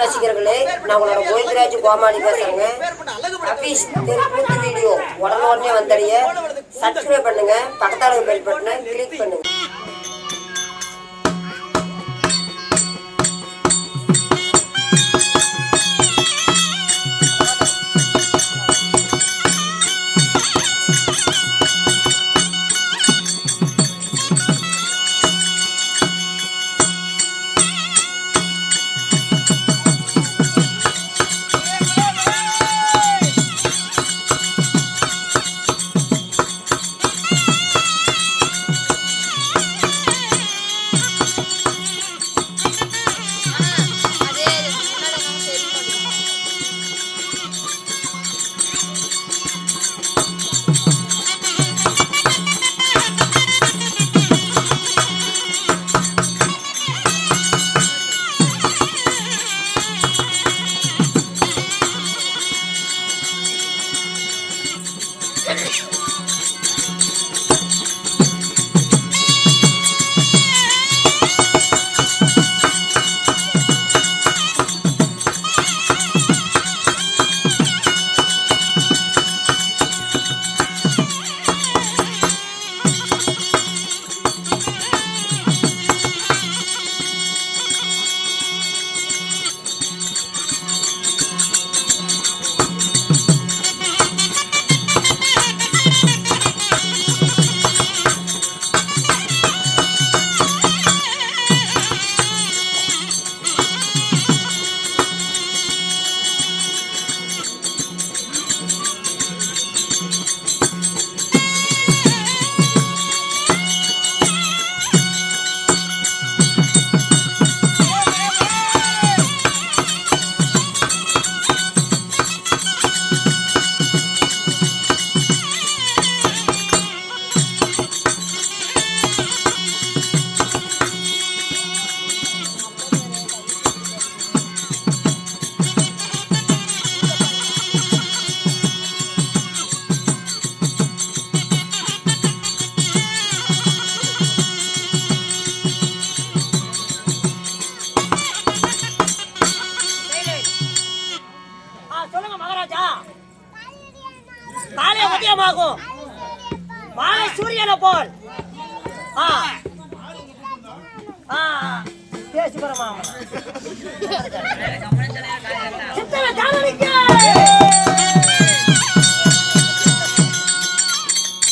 ரசிகர்களே, நான் உங்களோட கோவிந்தராஜ் கோமாளி பேசுறேங்க. அபீஸ் தெருக்கூத்து வீடியோ உடனே வந்தடைய சப்ஸ்கிரைப் பண்ணுங்க, பக்கத்தால பெல் பட்டனை கிளிக் பண்ணுங்க. மாலை சூரியனை போல் பேசி பரமா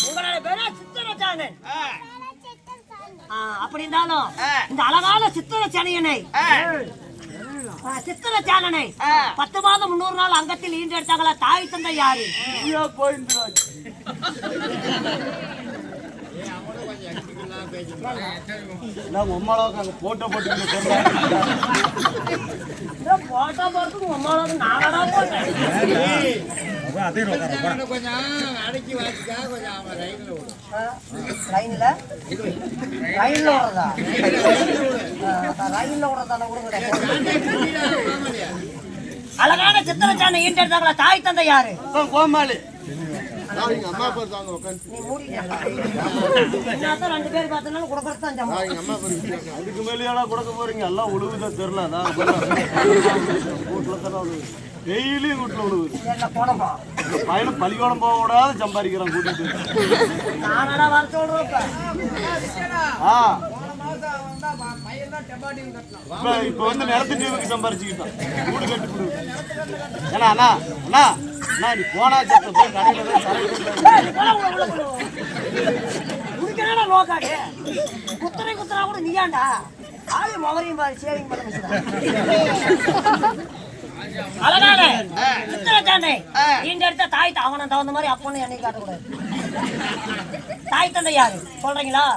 உங்களோட பேரா சித்திரச்சானன். அப்படி இருந்தாலும் இந்த அழகான சித்திரச்சனையனை சித்திரச்சானனை 10 மாதம் 300 நாள் அங்கத்தில் ஈண்டு எடுத்தாங்களா தாய் தந்தை யாரு? போட்டோ போட்டு அழகான சித்திரச்சானை ஈண்டெடுத்தாங்களா தாய் தந்தை யாரு? கோமாளி. அதுக்கு மேலேயா கொடுக்க போறீங்க? எல்லாம் உழுவுதான் தெரியல. டெய்லியும் வீட்டுல உழுவுது. பையனும் பள்ளிக்கூடம் போக கூடாது சம்பாதிக்கிறான் கூட்டிட்டு. இப்ப வந்து நிலத்து டீமுக்கு சம்பாரிச்சுக்கிட்டான் வீடு கட்டி கொடு. ஏன்னா அண்ணா அண்ணா அண்ணா நீ போனா சத்த போய் கடையில குத்துரை குத்துறா கூட நீயாண்டா ஆளு மொகரையும் பாரு சேவிங் பண்ண அழகான சித்திரச்சாண்டை இந்த இடத்த தாய் அவனை தகுந்த மாதிரி அப்பன்னு என்னை காட்டக்கூடாது. தாய் தந்தை யாரு சொல்றீங்களா?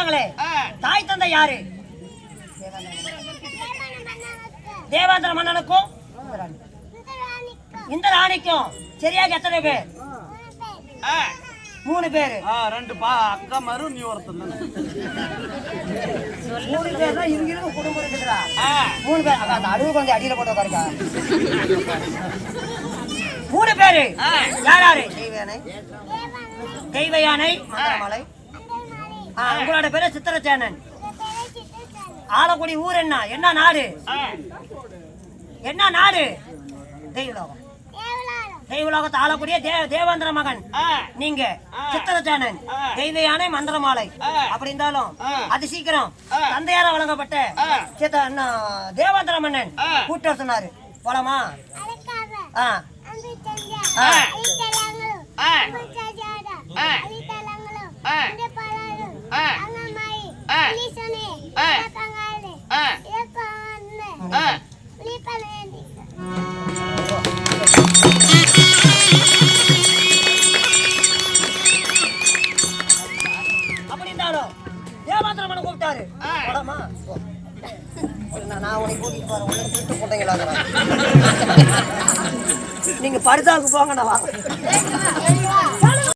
இருக்காங்களே தாய் தந்தை யாரு? தேவேந்திர மன்னனுக்கும் இந்த ராணிக்கும் சரியாக எத்தனை பேர்? 3 பேரு. 2 அக்கா மாரு நீ ஒருத்தன் தானே. 3 பேர் தான் இவங்க குடும்பம் இருக்குதுடா. 3 பேர். அந்த அழுவு கொஞ்சம் அடியில போட்டு உட்காருக்கா. 3 பேரு யார் யாரு? தெய்வ யானை, மந்திரமலை. உங்களோட பேரு சித்திரசேனன். ஆலக்குடி ஊர் என்ன? என்ன நாடு? என்ன நாடு? தெய்வலோகம். தெய்வலோகத்தை ஆளக்கூடிய தேவேந்திர மகன் நீங்க. சித்திரசேனன், தெய்வ யானை, மந்திரமாலை. அப்படி இருந்தாலும் அது சீக்கிரம் தந்தையார வழங்கப்பட்ட தேவேந்திர மன்னன் கூட்ட சொன்னாரு. போலாமா? அப்படி இருந்தாலும் தேவேந்திர மன்னன் கூப்பிட்டாரு. போலாமா? நான் உனக்கு கூட்டிட்டு போறேன். உனக்கு கூட்டு போட்டீங்களா? நீங்க படுத்தாவுக்கு போங்க, நான் வாங்க.